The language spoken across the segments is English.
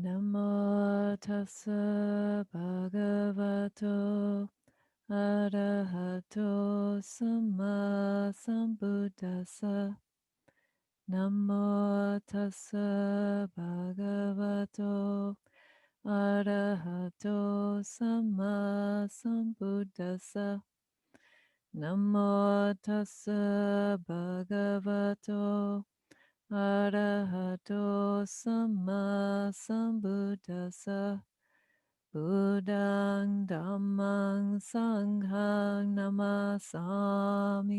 Namo tassa bhagavato arahato samma sambuddhassa. Namo tassa bhagavato arahato samma sambuddhassa. Namo tassa bhagavato arahato samma sambuddhassa. Buddhang Dhammang Sanghang Namasami.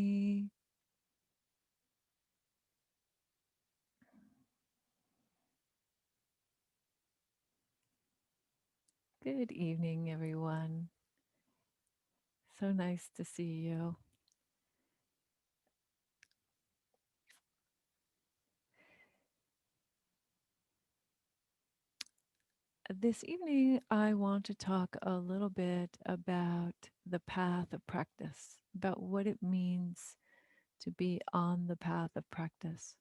Good evening, everyone. So nice to see you. This evening, I want to talk a little bit about the path of practice, about what it means to be on the path of practice.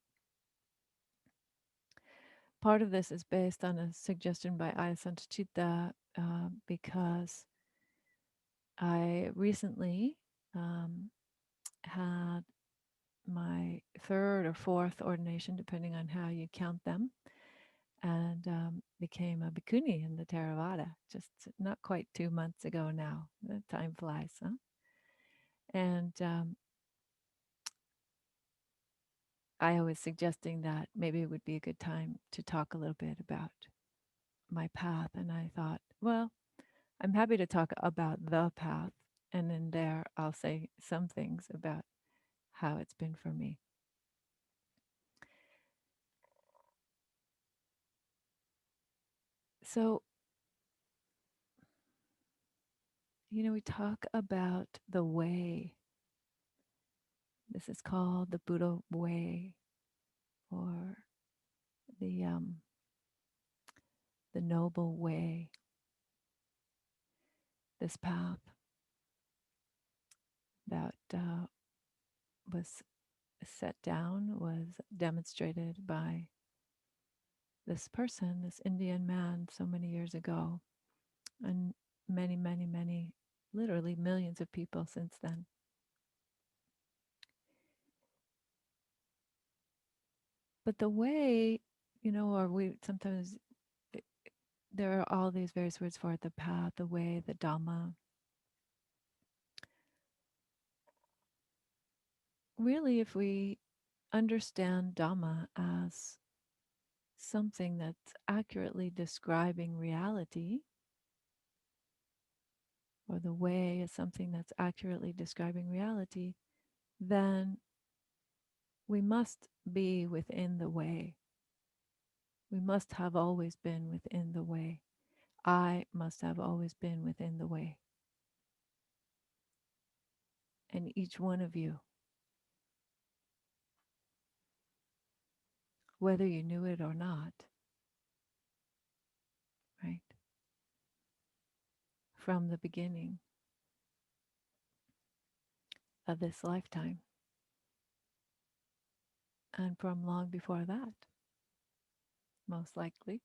Part of this is based on a suggestion by Ayya because I recently had my third or fourth ordination, depending on how you count them, and became a bhikkhuni in the Theravada just not quite 2 months ago now. The time flies, huh? And I was suggesting that maybe it would be a good time to talk a little bit about my path. And I thought, well, I'm happy to talk about the path. And in there, I'll say some things about how it's been for me. So, we talk about the way. This is called the Buddha way, or the noble way. This path that was set down, was demonstrated by this person, this Indian man, so many years ago, and many, many, many, literally millions of people since then. But the way, or we sometimes, there are all these various words for it: the path, the way, the Dhamma. Really, if we understand Dhamma as something that's accurately describing reality, or the way is something that's accurately describing reality, then we must be within the way. We must have always been within the way. I must have always been within the way. And each one of you, whether you knew it or not, right? From the beginning of this lifetime and from long before that, most likely,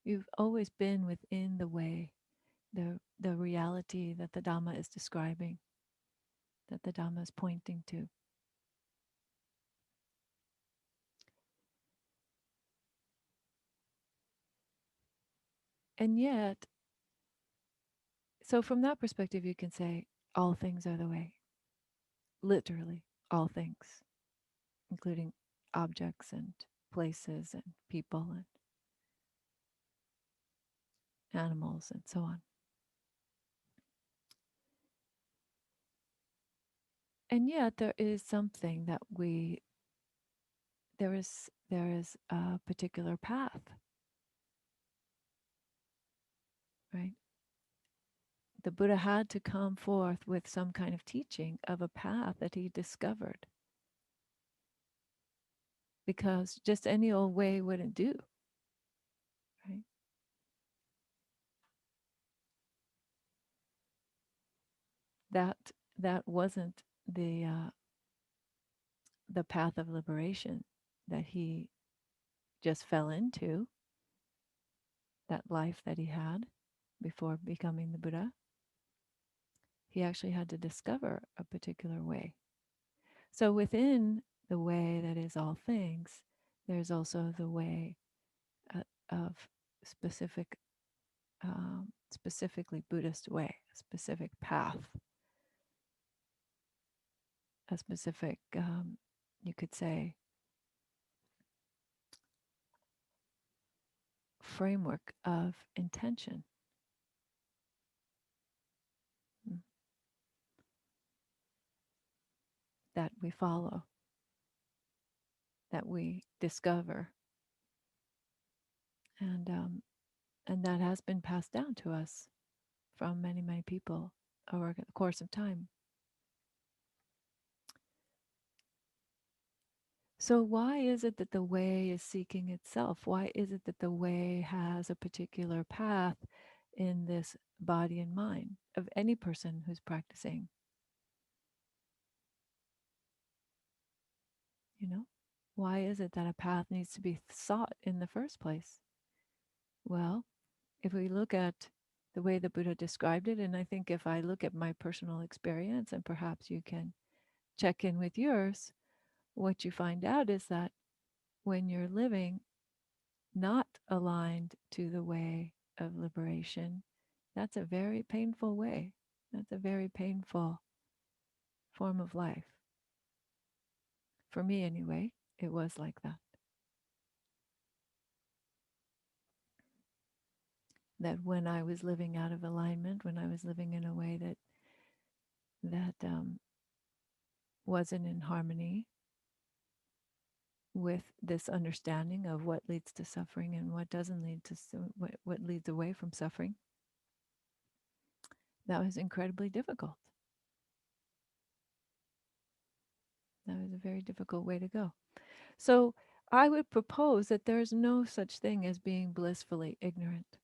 you've always been within the way, the reality that the Dhamma is describing, that the Dhamma is pointing to. And yet, so from that perspective, you can say all things are the way. Literally, all things, including objects and places and people and animals and so on. And yet there is something that there is a particular path, right? The Buddha had to come forth with some kind of teaching of a path that he discovered, because just any old way wouldn't do, right? That wasn't the path of liberation that he just fell into. that life that he had before becoming the Buddha. He actually had to discover a particular way. So within the way that is all things, there's also the way of specific, specifically Buddhist way, a specific path, a specific, you could say, framework of intention that we follow, that we discover, and that has been passed down to us from many, many people over the course of time. So why is it that the way is seeking itself? Why is it that the way has a particular path in this body and mind of any person who's practicing? You know, why is it that a path needs to be sought in the first place? Well, if we look at the way the Buddha described it, and I think if I look at my personal experience, and perhaps you can check in with yours, what you find out is that when you're living not aligned to the way of liberation, that's a very painful way. That's a very painful form of life. For me, anyway, it was like that. That when I was living out of alignment, when I was living in a way that wasn't in harmony with this understanding of what leads to suffering and what doesn't lead to what leads away from suffering, that was incredibly difficult. That was a very difficult way to go. So I would propose that there's no such thing as being blissfully ignorant.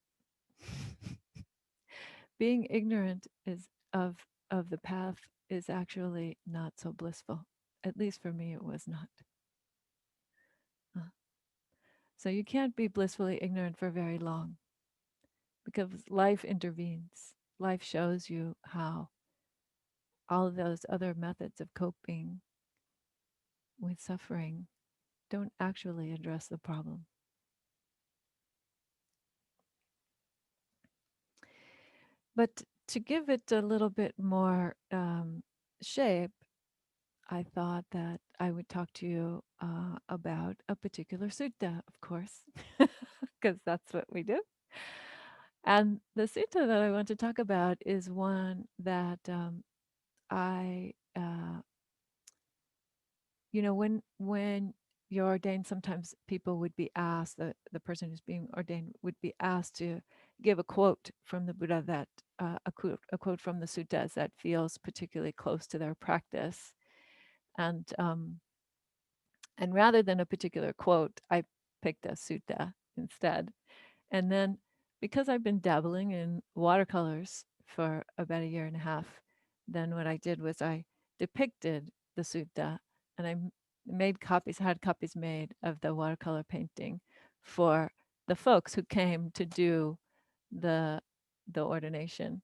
Being ignorant is of the path is actually not so blissful. At least for me, it was not. Uh, So you can't be blissfully ignorant for very long because life intervenes. Life shows you how all of those other methods of coping with suffering don't actually address the problem. But to give it a little bit more shape, I thought that I would talk to you about a particular sutta, of course, because that's what we do. And the sutta that I want to talk about is one that I, when you're ordained, sometimes people would be asked, the person who's being ordained would be asked to give a quote from the Buddha that, a quote from the suttas that feels particularly close to their practice. And rather than a particular quote, I picked a sutta instead. And then because I've been dabbling in watercolors for about a year and a half, then what I did was I depicted the sutta and made copies, had copies made of the watercolor painting for the folks who came to do the the ordination.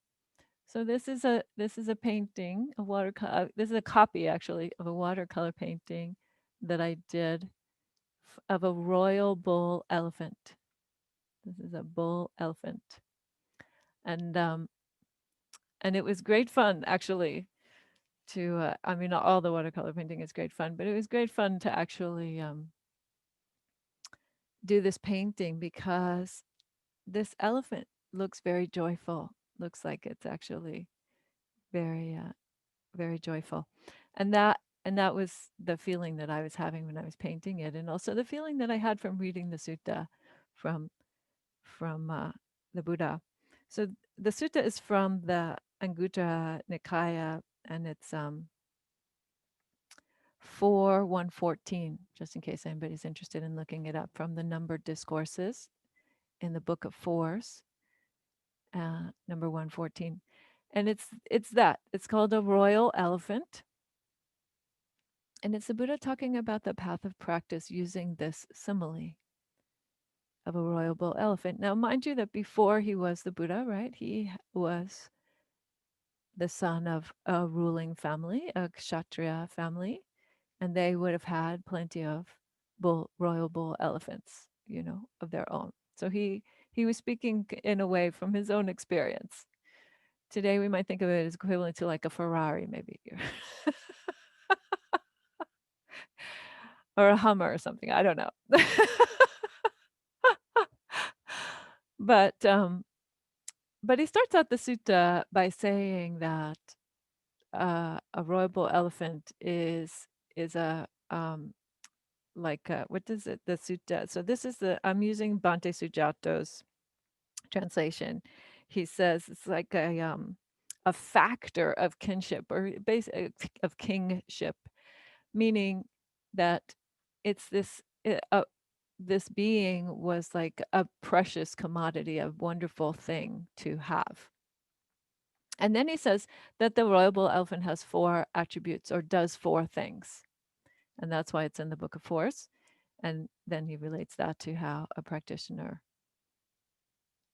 So this is a painting, a watercolor. This is a copy actually of a watercolor painting that I did of a royal bull elephant. This is a bull elephant, and um, and it was great fun actually to. I mean, all the watercolor painting is great fun, but it was great fun to actually do this painting because this elephant looks very joyful. Looks like it's actually very very joyful, and that was the feeling that I was having when I was painting it, and also the feeling that I had from reading the sutta from the Buddha. So the sutta is from the Anguttara Nikaya, and it's 4.114, just in case anybody's interested in looking it up, from the numbered discourses in the Book of Fours, number 114. And it's called a royal elephant. And it's the Buddha talking about the path of practice using this simile. of a royal bull elephant. Now, mind you that before he was the Buddha, right, he was the son of a ruling family, a Kshatriya family, and they would have had plenty of royal bull elephants, of their own. So he was speaking in a way from his own experience. Today we might think of it as equivalent to like a Ferrari, maybe, or a Hummer or something. I don't know. but but he starts out the sutta by saying that a royal bull elephant is a like what does it the sutta? So this is I'm using Bhante Sujato's translation. He says it's like a factor of kinship or of kingship, meaning that it's this being was like a precious commodity, a wonderful thing to have. And then he says that the royal bull elephant has 4 attributes or does 4 things. And that's why it's in the Book of Force. And then he relates that to how a practitioner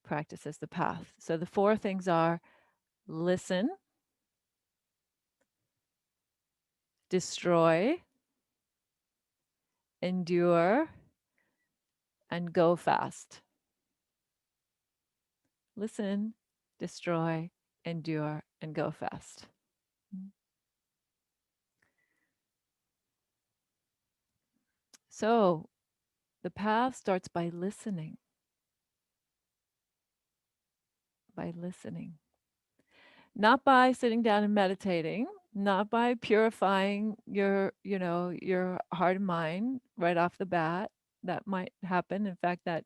practices the path. So the 4 things are listen, destroy, endure, and go fast. Listen, destroy, endure, and go fast. So the path starts by listening. By listening. Not by sitting down and meditating, not by purifying your heart and mind right off the bat. That might happen. In fact, that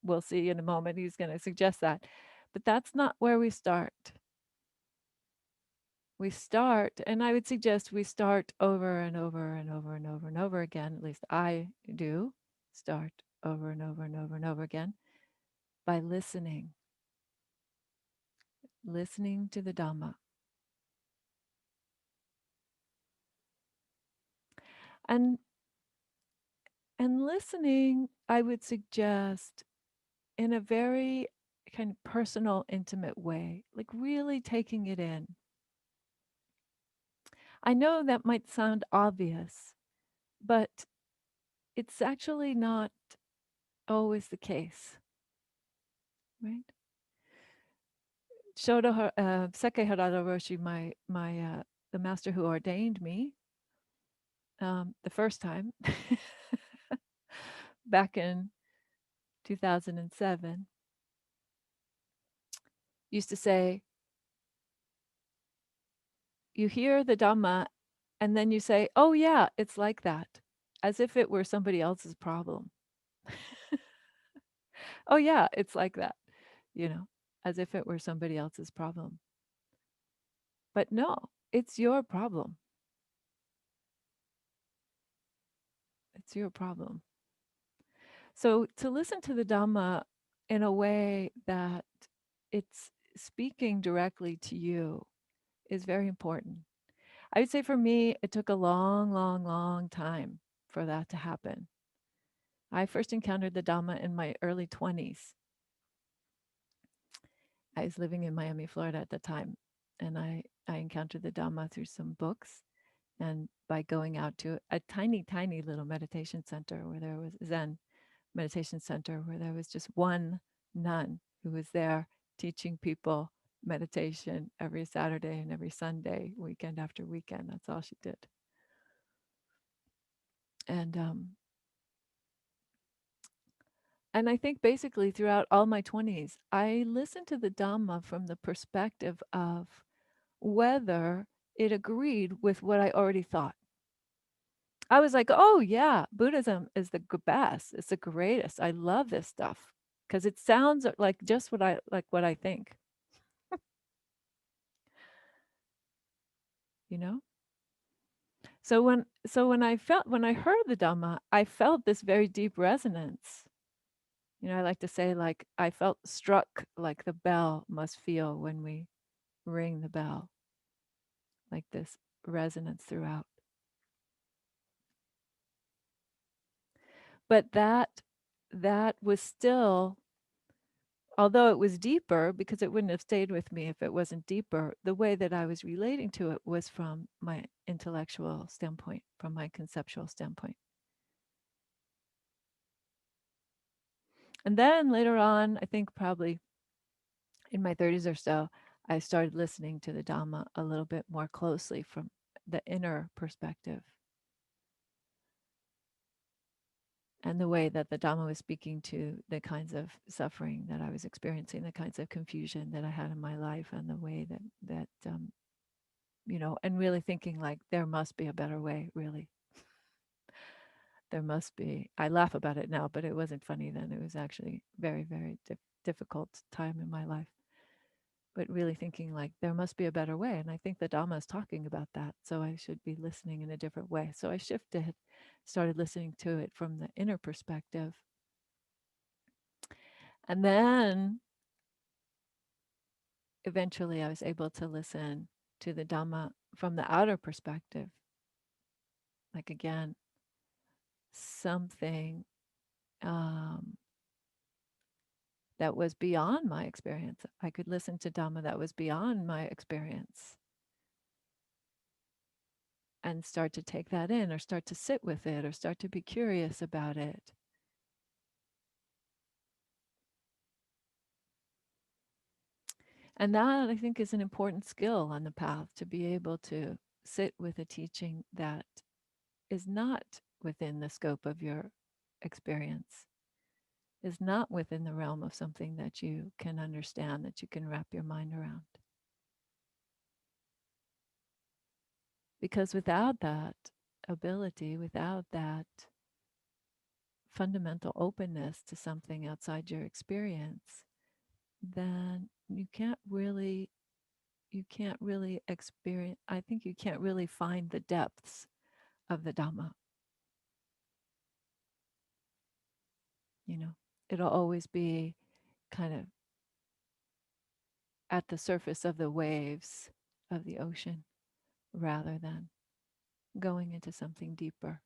we'll see in a moment. He's going to suggest that. But that's not where we start. We start, and I would suggest we start over and over and over and over and over again. At least I do start over and over and over and over again by listening to the Dhamma. And listening, I would suggest, in a very kind of personal, intimate way, like really taking it in. I know that might sound obvious, but it's actually not always the case, right? Sekihara Roshi, the master who ordained me the first time back in 2007, used to say, you hear the Dhamma and then you say, oh yeah, it's like that, as if it were somebody else's problem. Oh yeah, it's like that, as if it were somebody else's problem. But no, it's your problem. It's your problem. So to listen to the Dhamma in a way that it's speaking directly to you is very important. I would say for me, it took a long, long, long time for that to happen. I first encountered the Dhamma in my early 20s. I was living in Miami, Florida at the time, and I encountered the Dhamma through some books and by going out to a tiny, tiny little meditation center where there was Zen meditation center where there was just one nun who was there teaching people meditation every Saturday and every Sunday, weekend after weekend. That's all she did. And I think basically throughout all my 20s, I listened to the Dhamma from the perspective of whether it agreed with what I already thought. I was like, oh yeah, Buddhism is the best. It's the greatest. I love this stuff because it sounds like just what I think. You know? So when I heard the Dhamma, I felt this very deep resonance. I like to say, like, I felt struck like the bell must feel when we ring the bell, like this resonance throughout. But that that was still, although it was deeper, because it wouldn't have stayed with me if it wasn't deeper, the way that I was relating to it was from my intellectual standpoint, from my conceptual standpoint. And then later on, I think probably in my 30s or so, I started listening to the Dhamma a little bit more closely from the inner perspective, and the way that the Dhamma was speaking to the kinds of suffering that I was experiencing, the kinds of confusion that I had in my life, and the way that and really thinking like there must be a better way, really. There must be. I laugh about it now, but it wasn't funny then. It was actually very, very difficult time in my life. But really thinking like there must be a better way. And I think the Dhamma is talking about that. So I should be listening in a different way. So I shifted, started listening to it from the inner perspective. And then eventually I was able to listen to the Dhamma from the outer perspective. Like again, something that was beyond my experience. I could listen to Dhamma that was beyond my experience and start to take that in, or start to sit with it, or start to be curious about it. And that, I think, is an important skill on the path, to be able to sit with a teaching that is not within the scope of your experience, is not within the realm of something that you can understand, that you can wrap your mind around. Because without that ability, without that fundamental openness to something outside your experience, then you can't really experience, I think you can't really find the depths of the Dhamma. You know, it'll always be kind of at the surface of the waves of the ocean rather than going into something deeper.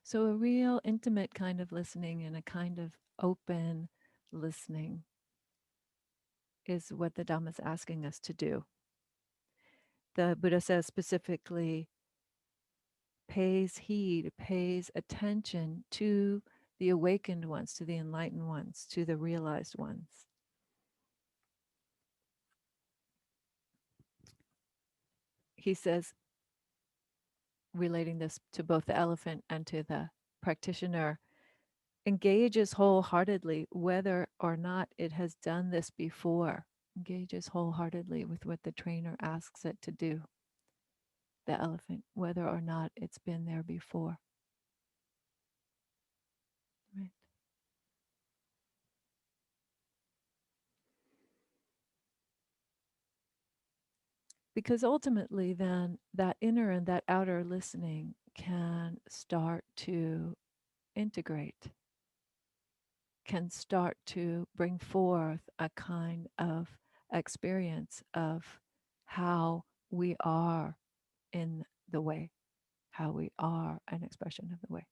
So, a real intimate kind of listening and a kind of open listening is what the Dhamma is asking us to do. The Buddha says specifically, pays heed, pays attention to the awakened ones, to the enlightened ones, to the realized ones. He says, relating this to both the elephant and to the practitioner, engages wholeheartedly whether or not it has done this before, engages wholeheartedly with what the trainer asks it to do, the elephant, whether or not it's been there before. Right. Because ultimately, then, that inner and that outer listening can start to integrate, can start to bring forth a kind of experience of how we are in the way, how we are an expression of the way.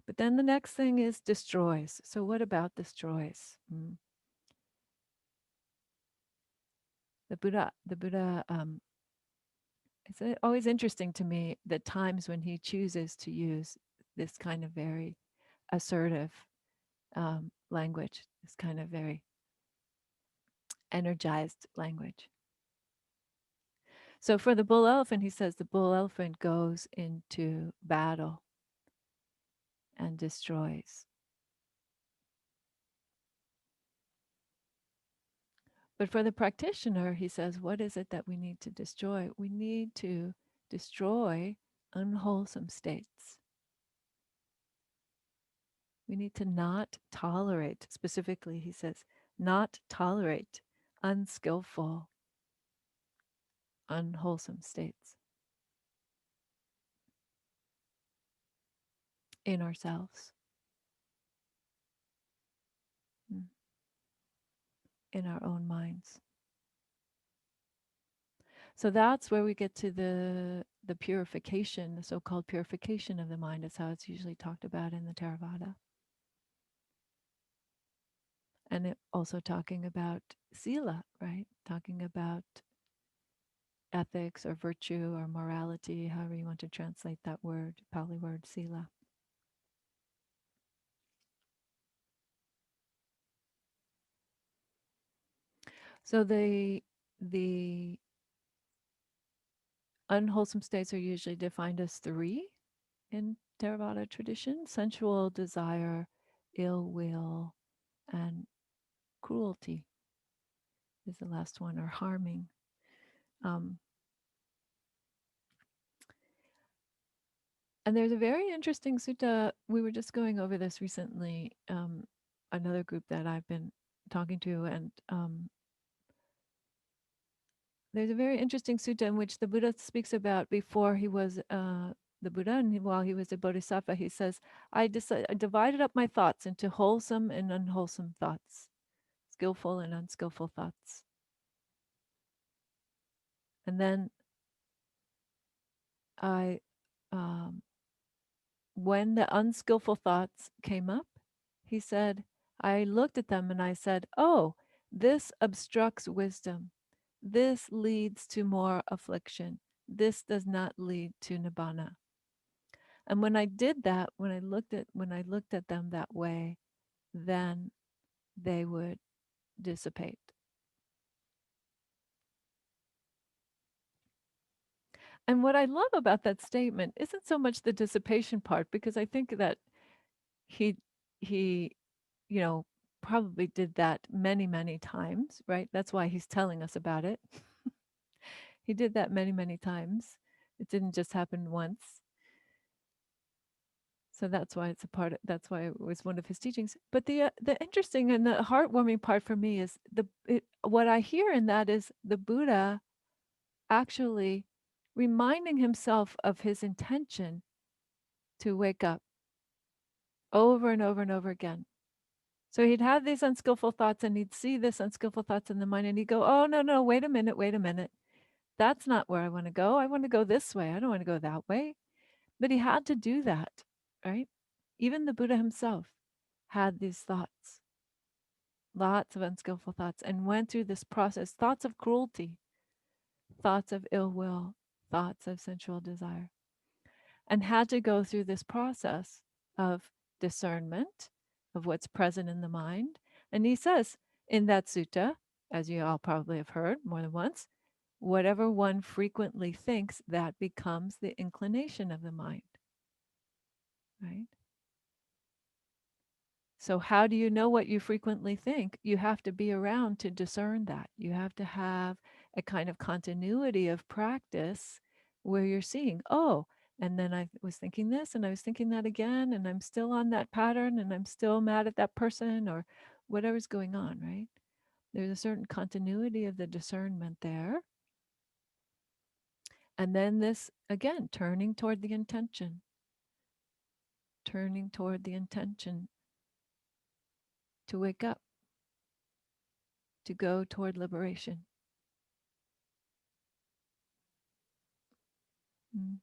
But then the next thing is destroys. So, what about destroys? The Buddha, it's always interesting to me the times when he chooses to use this kind of very assertive language, this kind of very energized language. So for the bull elephant, he says the bull elephant goes into battle and destroys. But for the practitioner, he says, what is it that we need to destroy? We need to destroy unwholesome states. We need to not tolerate, specifically, he says, not tolerate unskillful, unwholesome states in ourselves, in our own minds. So that's where we get to the purification, the so-called purification of the mind. Is how it's usually talked about in the Theravada, and it also talking about sila, right? Talking about ethics or virtue or morality, however you want to translate that word, Pali word sila. So the unwholesome states are usually defined as three in Theravada tradition: sensual desire, ill will, and cruelty is the last one, or harming. Um, and there's a very interesting sutta. We were just going over this recently. Another group that I've been talking to, and there's a very interesting sutta in which the Buddha speaks about before he was the Buddha, and while he was a bodhisattva, he says, I divided up my thoughts into wholesome and unwholesome thoughts, skillful and unskillful thoughts. And then I, um, when the unskillful thoughts came up, he said, I looked at them and I said, oh, this obstructs wisdom. This leads to more affliction. This does not lead to nibbana. And when I did that, when I looked at them that way, then they would dissipate. And what I love about that statement isn't so much the dissipation part, because I think that he he you know probably did that many, many times, right? That's why he's telling us about it. He did that many, many times. It didn't just happen once. So that's why it's a part of, that's why it was one of his teachings. But the interesting and the heartwarming part for me is what I hear in that is the Buddha actually reminding himself of his intention to wake up over and over and over again. So he'd have these unskillful thoughts and he'd see this unskillful thoughts in the mind and he'd go, oh, no, no, wait a minute, wait a minute. That's not where I want to go. I want to go this way. I don't want to go that way. But he had to do that, right? Even the Buddha himself had these thoughts, lots of unskillful thoughts, and went through this process, thoughts of cruelty, thoughts of ill will, thoughts of sensual desire, and had to go through this process of discernment of what's present in the mind. And he says in that sutta, as you all probably have heard more than once, whatever one frequently thinks, that becomes the inclination of the mind, right? So, how do you know what you frequently think? You have to be around to discern that. You have to have a kind of continuity of practice where you're seeing, oh, and then I was thinking this and I was thinking that again, and I'm still on that pattern and I'm still mad at that person or whatever's going on, right? There's a certain continuity of the discernment there. And then this, again, turning toward the intention to wake up, to go toward liberation. Mm.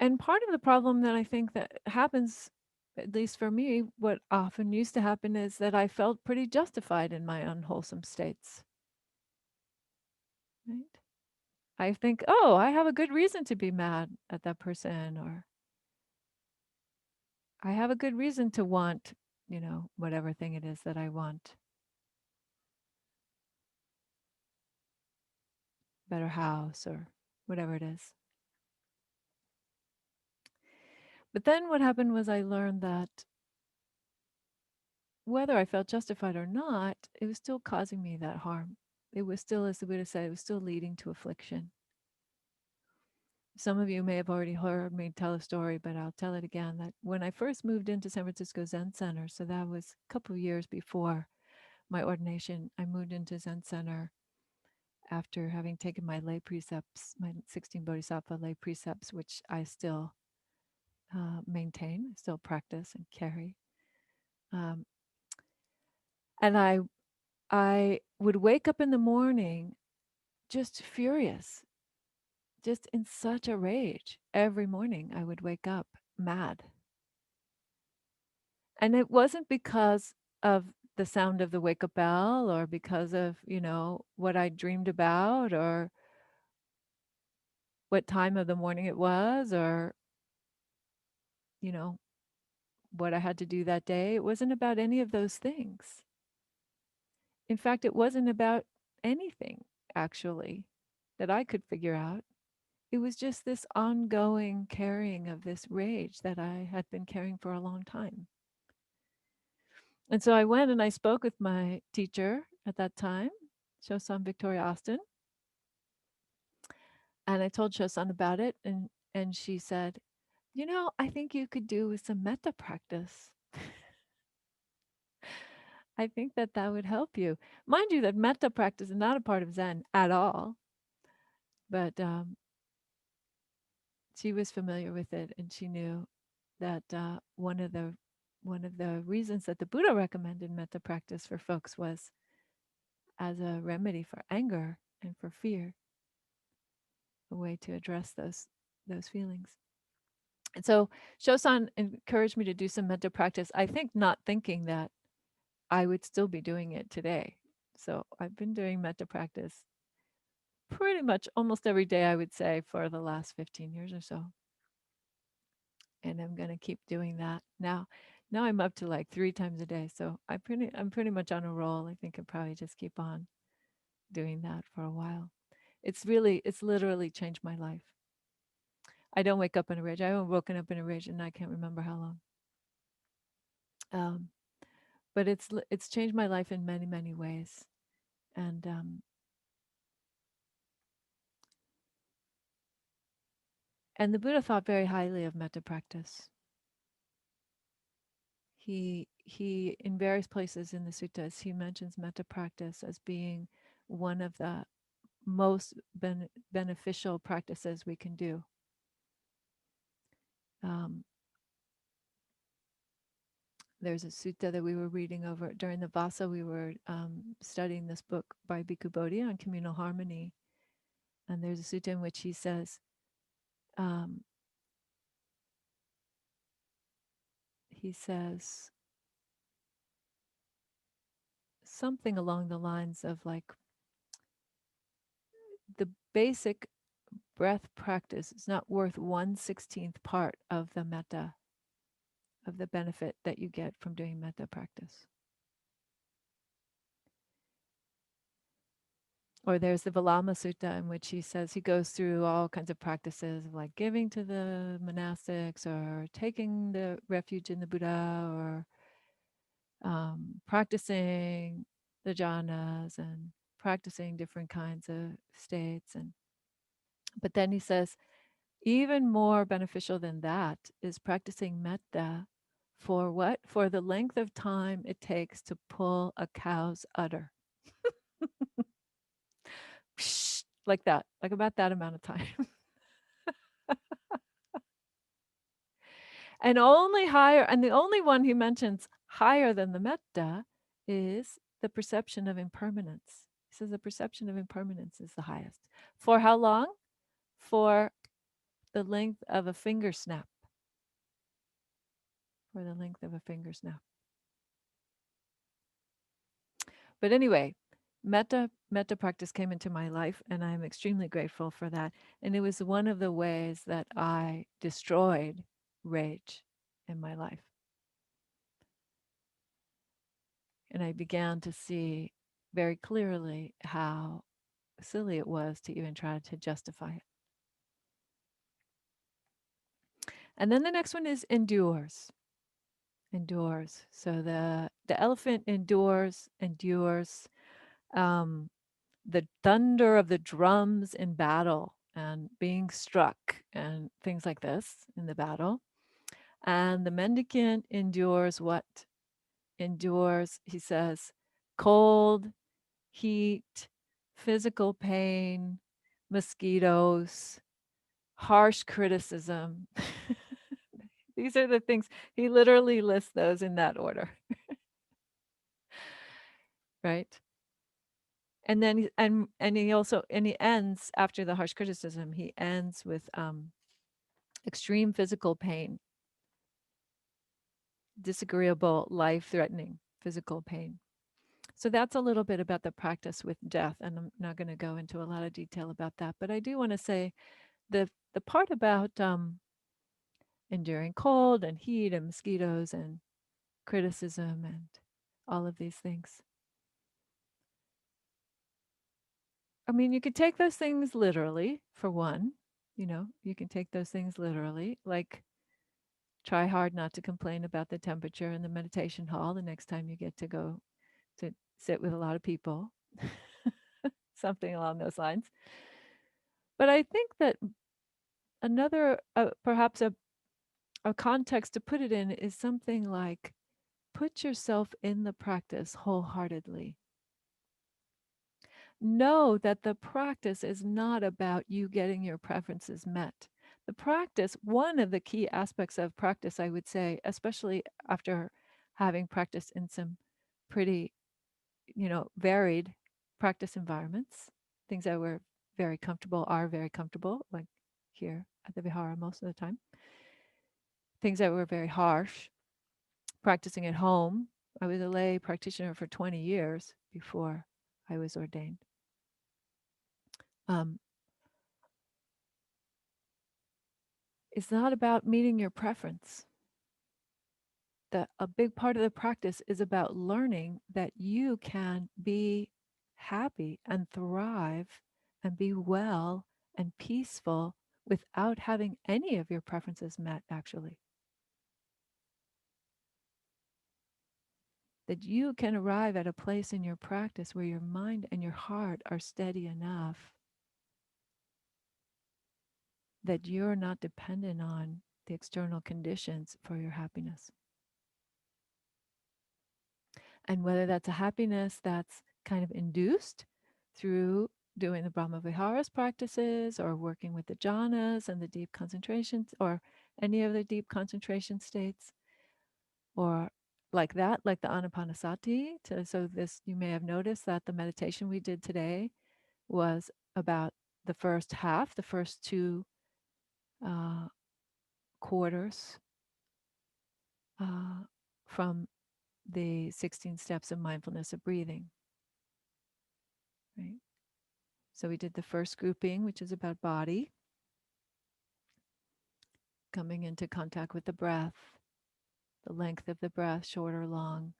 And part of the problem that I think that happens, at least for me, what often used to happen is that I felt pretty justified in my unwholesome states, right? I think, oh, I have a good reason to be mad at that person, or I have a good reason to want, whatever thing it is that I want, better house or whatever it is. But then what happened was I learned that whether I felt justified or not, it was still causing me that harm. It was still, as the Buddha said, it was still leading to affliction. Some of you may have already heard me tell a story, but I'll tell it again, that when I first moved into San Francisco Zen Center, so that was a couple of years before my ordination, I moved into Zen Center after having taken my lay precepts, my 16 Bodhisattva lay precepts, which I still maintain, still practice and carry. Um, and I would wake up in the morning just furious, just in such a rage. Every morning I would wake up mad. And it wasn't because of the sound of the wake up bell or because of, what I dreamed about or what time of the morning it was or, you know, what I had to do that day. It wasn't about any of those things. In fact, it wasn't about anything actually that I could figure out. It was just this ongoing carrying of this rage that I had been carrying for a long time. And so I went and I spoke with my teacher at that time, Shosan Victoria Austin, and I told Shosan about it, and she said, I think you could do with some metta practice. I think that that would help you. Mind you, that metta practice is not a part of Zen at all, but she was familiar with it, and she knew that one of the reasons that the Buddha recommended metta practice for folks was as a remedy for anger and for fear, a way to address those feelings. And so Shosan encouraged me to do some metta practice. I think not thinking that I would still be doing it today. So I've been doing metta practice pretty much almost every day, I would say, for the last 15 years or so. And I'm going to keep doing that now. Now I'm up to like 3 times a day. So I'm pretty much on a roll. I think I'll probably just keep on doing that for a while. It's literally changed my life. I don't wake up in a rage. I haven't woken up in a rage and I can't remember how long. Um, but it's changed my life in many, many ways. And the Buddha thought very highly of metta practice. He in various places in the suttas he mentions metta practice as being one of the most beneficial practices we can do. Um, there's a sutta that we were reading over during the Vasa. We were studying this book by Bhikkhu Bodhi on communal harmony, and there's a sutta in which he says, um, something along the lines of like the basic breath practice is not worth 1/16th part of the metta, of the benefit that you get from doing metta practice. Or there's the Valama Sutta in which he says he goes through all kinds of practices of like giving to the monastics or taking the refuge in the Buddha or practicing the jhanas and practicing different kinds of states. But then he says, even more beneficial than that is practicing metta for what? For the length of time it takes to pull a cow's udder. Like that, like about that amount of time. And only higher, and the only one he mentions higher than the metta is the perception of impermanence. He says the perception of impermanence is the highest. For how long? For the length of a finger snap. For the length of a finger snap. But anyway, metta practice came into my life, and I'm extremely grateful for that. And it was one of the ways that I destroyed rage in my life. And I began to see very clearly how silly it was to even try to justify it. And then the next one is endures. Endures. So the elephant endures the thunder of the drums in battle and being struck and things like this in the battle. And the mendicant endures what? Endures, he says, cold, heat, physical pain, mosquitoes, harsh criticism. These are the things, he literally lists those in that order, right? And then he ends after the harsh criticism. He ends with extreme physical pain, disagreeable, life-threatening physical pain. So that's a little bit about the practice with death, and I'm not going to go into a lot of detail about that. But I do want to say the part about enduring cold and heat and mosquitoes and criticism and all of these things. I mean, you could take those things literally, for one. You can take those things literally, like try hard not to complain about the temperature in the meditation hall the next time you get to go to sit with a lot of people, something along those lines. But I think that another, perhaps a context to put it in is something like put yourself in the practice wholeheartedly. Know that the practice is not about you getting your preferences met. The practice, one of the key aspects of practice, I would say, especially after having practiced in some pretty, varied practice environments, things that were are very comfortable, like here at the Vihara most of the time, things that were very harsh, practicing at home. I was a lay practitioner for 20 years before I was ordained. Um, it's not about meeting your preference. A big part of the practice is about learning that you can be happy and thrive and be well and peaceful without having any of your preferences met, actually. That you can arrive at a place in your practice where your mind and your heart are steady enough that you're not dependent on the external conditions for your happiness. And whether that's a happiness that's kind of induced through doing the Brahma Viharas practices or working with the jhanas and the deep concentrations or any of the deep concentration states, or like that, like the Anapanasati. So this, you may have noticed that the meditation we did today was about the first half, the first two uh, quarters uh, from the 16 steps of mindfulness of breathing, right? So we did the first grouping, which is about body, coming into contact with the breath, the length of the breath, short or long,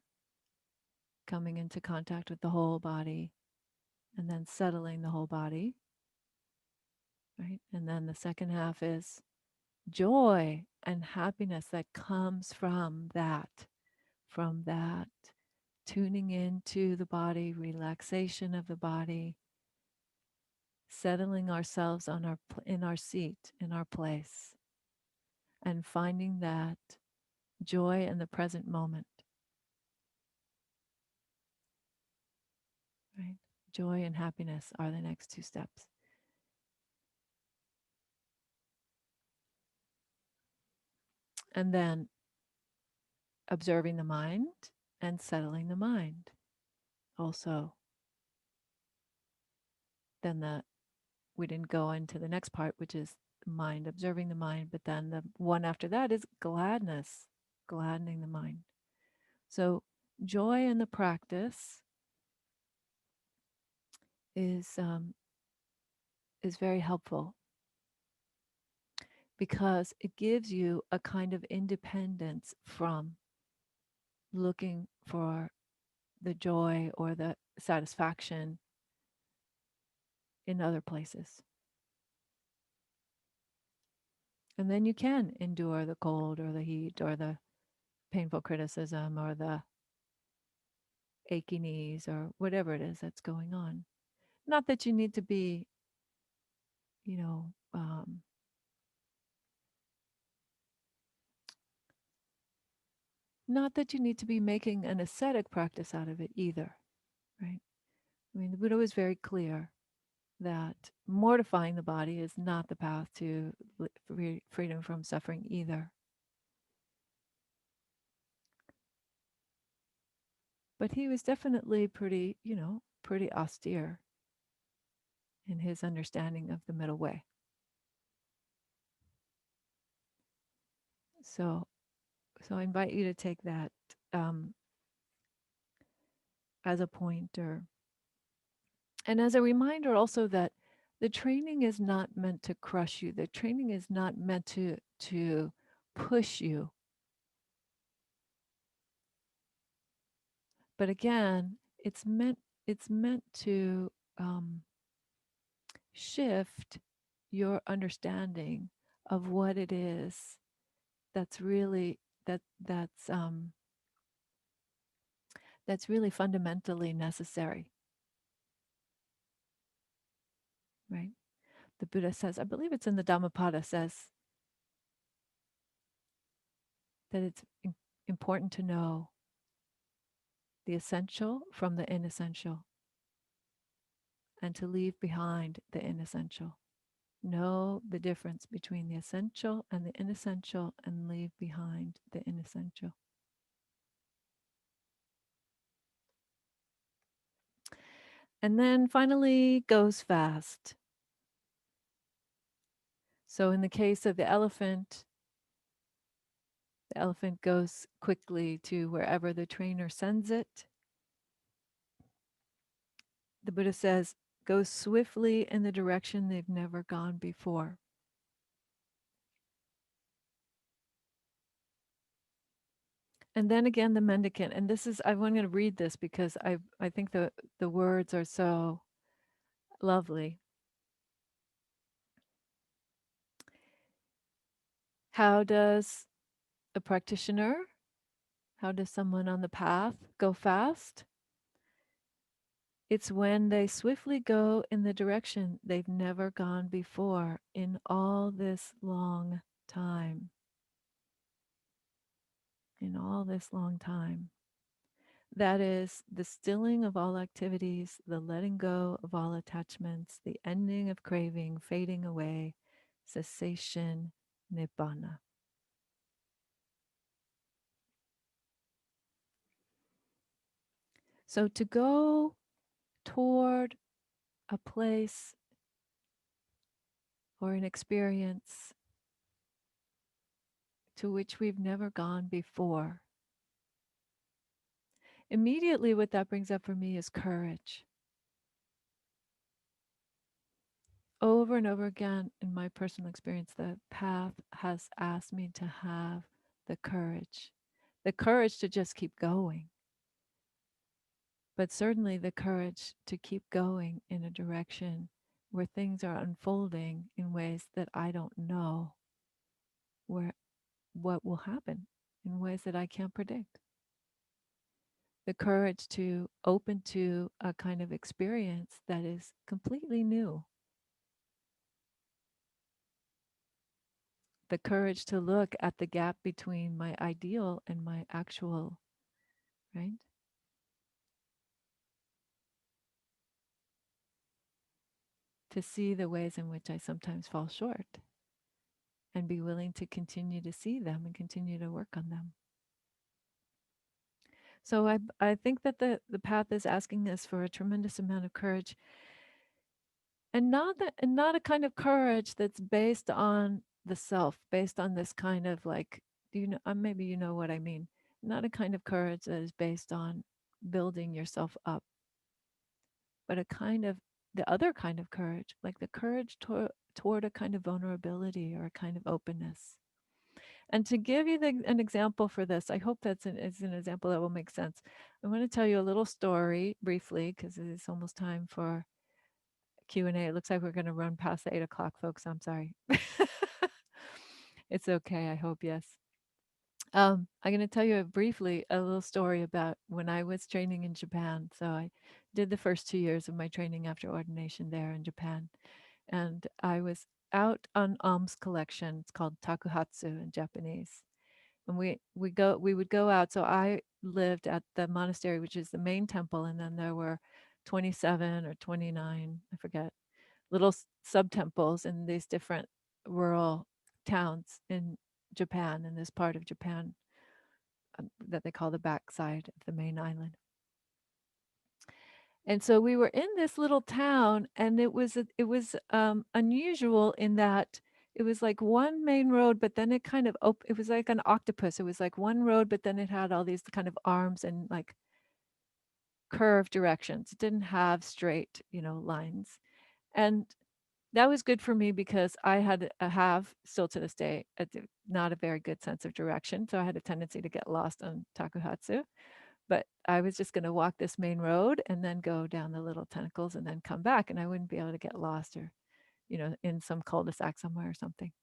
coming into contact with the whole body, and then settling the whole body, right? And then the second half is joy and happiness that comes from that tuning into the body, relaxation of the body, settling ourselves in our seat, in our place, and finding that joy in the present moment, right? Joy and happiness are the next two steps. And then observing the mind and settling the mind. Also, then we didn't go into the next part, which is mind, observing the mind, but then the one after that is gladness, gladdening the mind. So joy in the practice is very helpful because it gives you a kind of independence from looking for the joy or the satisfaction in other places. And then you can endure the cold or the heat or the painful criticism or the achy knees or whatever it is that's going on. Not that you need to be, you know, not that you need to be making an ascetic practice out of it either, right? I mean, the Buddha was very clear that mortifying the body is not the path to freedom from suffering either. But he was definitely pretty, pretty austere in his understanding of the middle way. So, so I invite you to take that um, as a pointer, and as a reminder also that the training is not meant to crush you. The training is not meant to push you. But again, it's meant to shift your understanding of what it is that's really that's really fundamentally necessary, right? The Buddha says, I believe it's in the Dhammapada, says that it's important to know the essential from the inessential and to leave behind the inessential. Know the difference between the essential and the inessential and leave behind the inessential. And then finally, goes fast. So in the case of the elephant goes quickly to wherever the trainer sends it. The Buddha says, go swiftly in the direction they've never gone before. And then again, the mendicant, and this is, I'm going to read this because I think the words are so lovely. How does a practitioner, how does someone on the path go fast? It's when they swiftly go in the direction they've never gone before in all this long time. In all this long time. That is the stilling of all activities, the letting go of all attachments, the ending of craving, fading away, cessation, nibbana. So to go toward a place or an experience to which we've never gone before, immediately what that brings up for me is courage. Over and over again in my personal experience, the path has asked me to have the courage to just keep going, but certainly the courage to keep going in a direction where things are unfolding in ways that I don't know where what will happen, in ways that I can't predict. The courage to open to a kind of experience that is completely new. The courage to look at the gap between my ideal and my actual, right? To see the ways in which I sometimes fall short and be willing to continue to see them and continue to work on them. So I think that the path is asking us for a tremendous amount of courage, and not a kind of courage that's based on the self, based on this kind of like, do you know, maybe you know what I mean. Not a kind of courage that is based on building yourself up, but a kind of the other kind of courage, like the courage toward a kind of vulnerability or a kind of openness. And to give you an example for this, I hope is an example that will make sense. I want to tell you a little story briefly because it's almost time for Q&A. It looks like we're going to run past the 8 o'clock, folks. I'm sorry. It's okay. I hope, yes. I'm going to tell you briefly a little story about when I was training in Japan. So I did the first 2 years of my training after ordination there in Japan. And I was out on alms collection. It's called takuhatsu in Japanese. And we would go out. So I lived at the monastery, which is the main temple. And then there were 27 or 29, I forget, little sub temples in these different rural towns in Japan, in this part of Japan that they call the backside of the main island. And so we were in this little town, and it was unusual in that it was like one main road, but then it kind of it was like an octopus. It was like one road, but then it had all these kind of arms and like curved directions. It didn't have straight, lines. And that was good for me because I have still to this day not a very good sense of direction. So I had a tendency to get lost on Takuhatsu. But I was just going to walk this main road and then go down the little tentacles and then come back, and I wouldn't be able to get lost or, in some cul-de-sac somewhere or something.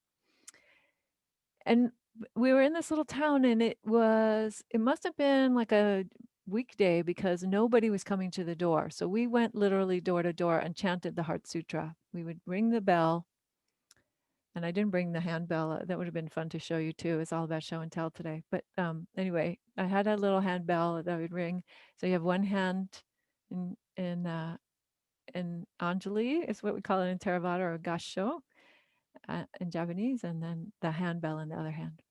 And we were in this little town, and it must have been like a weekday because nobody was coming to the door. So we went literally door to door and chanted the Heart Sutra. We would ring the bell, and I didn't bring the handbell. That would have been fun to show you too. It's all about show and tell today. But anyway, I had a little handbell that would ring. So you have one hand in Anjali is what we call it in Theravada, or Gasho in Japanese, and then the handbell in the other hand.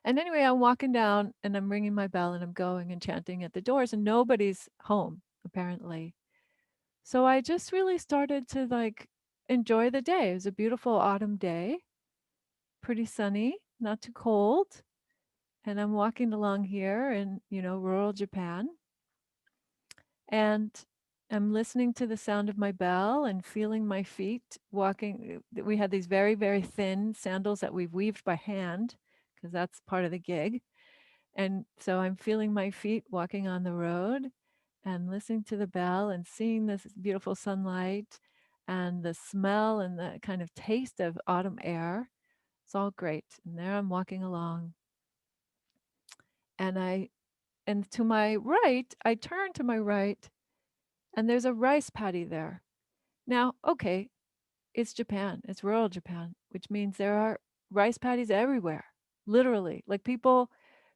And anyway, I'm walking down and I'm ringing my bell and I'm going and chanting at the doors, and nobody's home apparently. So I just really started to like enjoy the day. It was a beautiful autumn day, pretty sunny, not too cold. And I'm walking along here in, rural Japan. And I'm listening to the sound of my bell and feeling my feet walking. We had these very, very thin sandals that we've weaved by hand because that's part of the gig. And so I'm feeling my feet walking on the road and listening to the bell and seeing this beautiful sunlight and the smell and the kind of taste of autumn air. It's all great. And there I'm walking along. And to my right, I turn to my right, and there's a rice paddy there. Now, okay, it's Japan. It's rural Japan, which means there are rice paddies everywhere. Literally. Like people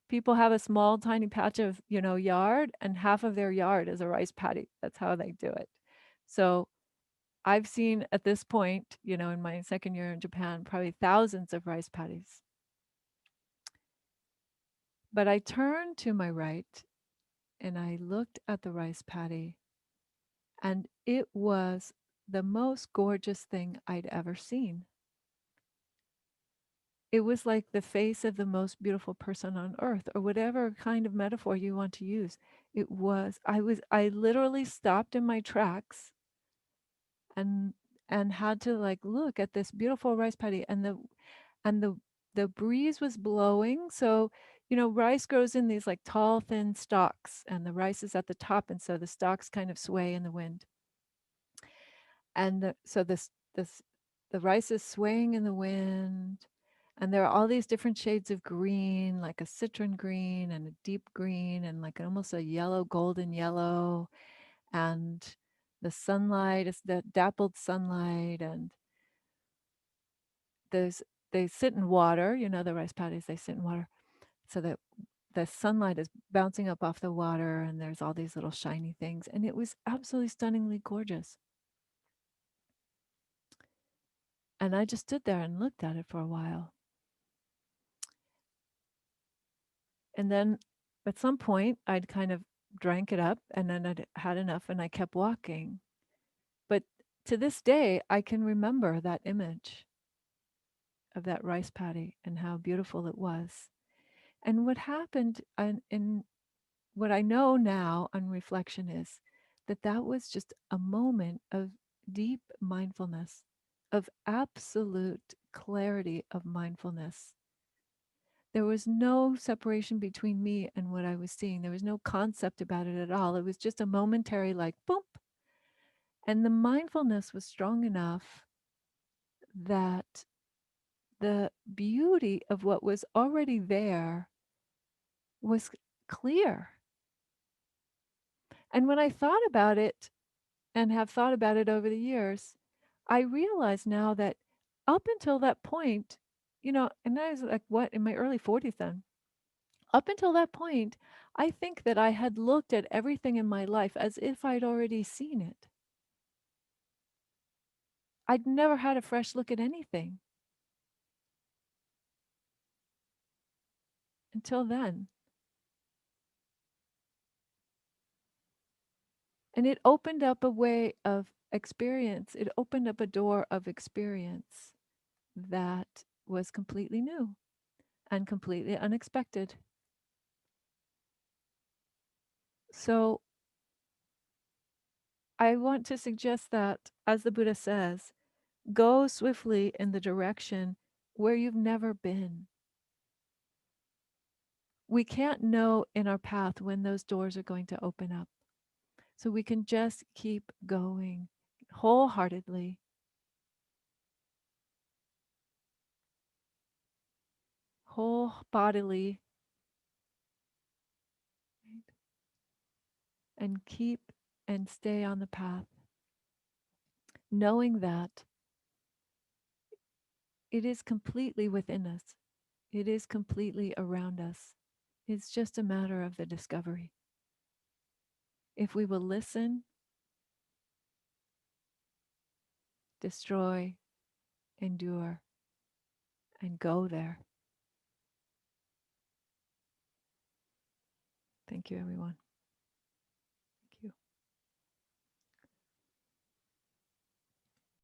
have a small tiny patch of, yard, and half of their yard is a rice paddy. That's how they do it. So, I've seen at this point, in my second year in Japan, probably thousands of rice paddies. But I turned to my right and I looked at the rice paddy, and it was the most gorgeous thing I'd ever seen. It was like the face of the most beautiful person on earth, or whatever kind of metaphor you want to use. I literally stopped in my tracks and had to like look at this beautiful rice paddy, and the breeze was blowing. So, rice grows in these like tall, thin stalks, and the rice is at the top, and so the stalks kind of sway in the wind. And so the rice is swaying in the wind, and there are all these different shades of green, like a citron green and a deep green and like almost a yellow, golden yellow. And the sunlight is the dappled sunlight, and there's they sit in water. The rice paddies, they sit in water, so that the sunlight is bouncing up off the water, and there's all these little shiny things, and it was absolutely stunningly gorgeous. And I just stood there and looked at it for a while. And then at some point, I'd kind of drank it up, and then I'd had enough and I kept walking. But to this day, I can remember that image of that rice paddy and how beautiful it was. And what happened in what I know now on reflection is that was just a moment of deep mindfulness, of absolute clarity of mindfulness. There was no separation between me and what I was seeing. There was no concept about it at all. It was just a momentary, like, boom. And the mindfulness was strong enough that the beauty of what was already there was clear. And when I thought about it and have thought about it over the years, I realize now that up until that point, and I was like, what, in my early 40s then? Up until that point, I think that I had looked at everything in my life as if I'd already seen it. I'd never had a fresh look at anything until then. And it opened up a way of experience. It opened up a door of experience that was completely new and completely unexpected. So I want to suggest that, as the Buddha says, go swiftly in the direction where you've never been. We can't know in our path when those doors are going to open up. So we can just keep going wholeheartedly, whole bodily, and keep and stay on the path, knowing that it is completely within us. It is completely around us. It's just a matter of the discovery. If we will listen, destroy, endure, and go there. Thank you, everyone.